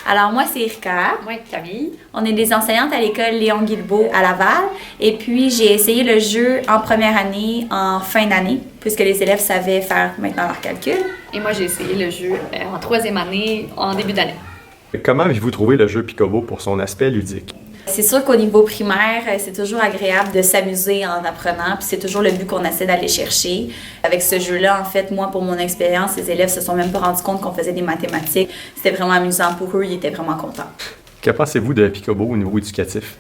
Alors moi, c'est Erika. Moi, Camille. On est des enseignantes à l'école Léon Guilbeault à Laval. Et puis, j'ai essayé le jeu en première année, en fin d'année, puisque les élèves savaient faire maintenant leur calcul. Et moi, j'ai essayé le jeu en troisième année, en début d'année. Comment avez-vous trouvé le jeu Picoboo pour son aspect ludique? C'est sûr qu'au niveau primaire, c'est toujours agréable de s'amuser en apprenant, puis c'est toujours le but qu'on essaie d'aller chercher. Avec ce jeu-là, en fait, moi, pour mon expérience, les élèves se sont même pas rendus compte qu'on faisait des mathématiques. C'était vraiment amusant pour eux, ils étaient vraiment contents. Que pensez-vous de Picoboo au niveau éducatif?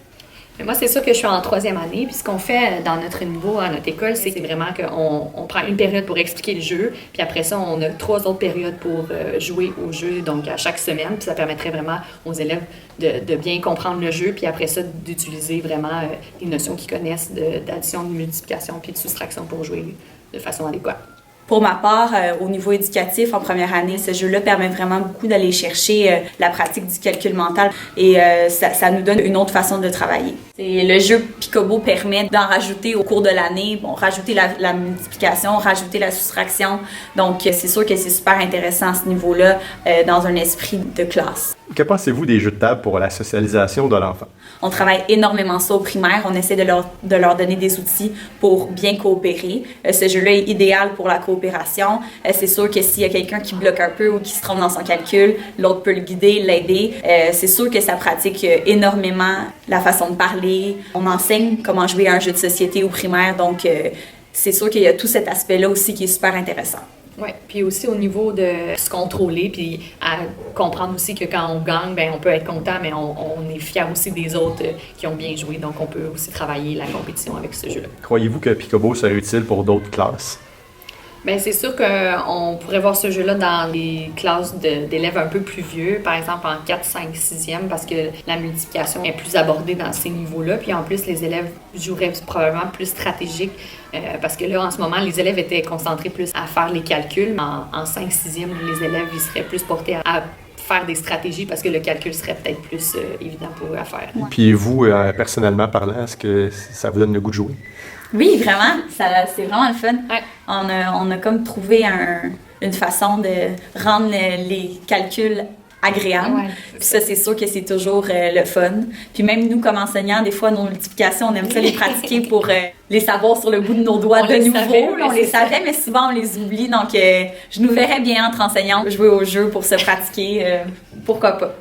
Mais moi, c'est sûr que je suis en troisième année. Puis ce qu'on fait dans notre niveau, à notre école, c'est vraiment qu'on prend une période pour expliquer le jeu. Puis après ça, on a 3 autres périodes pour jouer au jeu, donc à chaque semaine. Puis ça permettrait vraiment aux élèves de bien comprendre le jeu. Puis après ça, d'utiliser vraiment les notions qu'ils connaissent d'addition, de multiplication, puis de soustraction pour jouer de façon adéquate. Pour ma part, au niveau éducatif, en première année, ce jeu-là permet vraiment beaucoup d'aller chercher la pratique du calcul mental et ça nous donne une autre façon de travailler. Et le jeu Picoboo permet d'en rajouter au cours de l'année, rajouter la multiplication, rajouter la soustraction. Donc, c'est sûr que c'est super intéressant à ce niveau-là dans un esprit de classe. Que pensez-vous des jeux de table pour la socialisation de l'enfant? On travaille énormément ça au primaire. On essaie de leur donner des outils pour bien coopérer. Ce jeu-là est idéal pour la coopération. C'est sûr que s'il y a quelqu'un qui bloque un peu ou qui se trompe dans son calcul, l'autre peut le guider, l'aider. C'est sûr que ça pratique énormément la façon de parler. On enseigne comment jouer à un jeu de société au primaire. Donc, c'est sûr qu'il y a tout cet aspect-là aussi qui est super intéressant. Oui, puis aussi au niveau de se contrôler, puis à comprendre aussi que quand on gagne, bien, on peut être content, mais on est fier aussi des autres qui ont bien joué. Donc, on peut aussi travailler la compétition avec ce jeu-là. Croyez-vous que Picoboo serait utile pour d'autres classes? Bien, c'est sûr qu'on pourrait voir ce jeu-là dans les classes d'élèves un peu plus vieux, par exemple en 4, 5, 6e, parce que la multiplication est plus abordée dans ces niveaux-là. Puis en plus, les élèves joueraient probablement plus stratégique, parce que là, en ce moment, les élèves étaient concentrés plus à faire les calculs. En 5, 6e, les élèves, ils seraient plus portés à faire des stratégies parce que le calcul serait peut-être plus évident pour eux à faire. Ouais. Puis vous, personnellement parlant, est-ce que ça vous donne le goût de jouer? Oui, vraiment. C'est vraiment le fun. Ouais. On a comme trouvé une façon de rendre les calculs agréables. Ouais, puis ça, c'est sûr que c'est toujours le fun. Puis même nous, comme enseignants, des fois, nos multiplications, on aime ça les pratiquer pour les savoir sur le bout de nos doigts de nouveau. On les savait, mais souvent, on les oublie. Donc, je nous verrais bien entre enseignants jouer au jeu pour se pratiquer. Pourquoi pas?